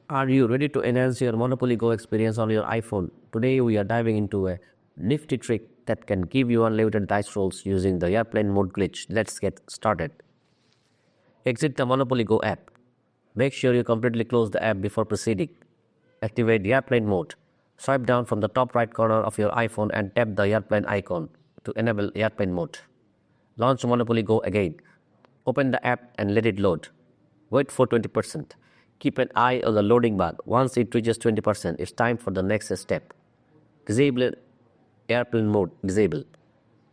Are you ready to enhance your Monopoly Go experience on your iPhone? Today we are diving into a nifty trick that can give you unlimited dice rolls using the airplane mode glitch. Let's get started. Exit the Monopoly Go app. Make sure you completely close the app before proceeding. Activate the airplane mode. Swipe down from the top right corner of your iPhone and tap the airplane icon to enable airplane mode. Launch Monopoly Go again. Open the app and let it load. Wait for 20%. Keep an eye on the loading bar. Once it reaches 20%, it's time for the next step. Disable airplane mode. Disable.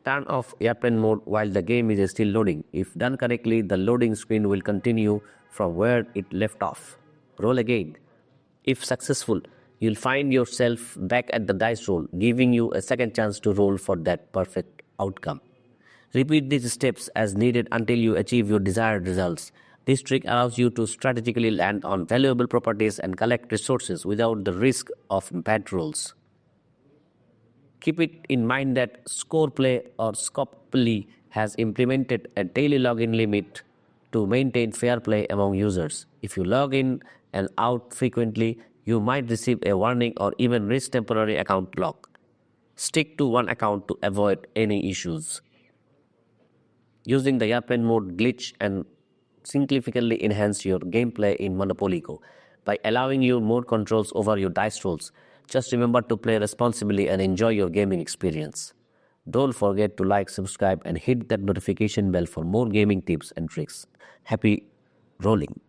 Turn off airplane mode while the game is still loading. If done correctly, the loading screen will continue from where it left off. Roll again. If successful, you'll find yourself back at the dice roll, giving you a second chance to roll for that perfect outcome. Repeat these steps as needed until you achieve your desired results. This trick allows you to strategically land on valuable properties and collect resources without the risk of bad rolls. Keep it in mind that Scoreplay or Scopely has implemented a daily login limit to maintain fair play among users. If you log in and out frequently, you might receive a warning or even risk temporary account lock. Stick to one account to avoid any issues. Using the airplane mode glitch and significantly enhance your gameplay in Monopoly Go by allowing you more controls over your dice rolls. Just remember to play responsibly and enjoy your gaming experience. Don't forget to like, subscribe, and hit that notification bell for more gaming tips and tricks. Happy rolling!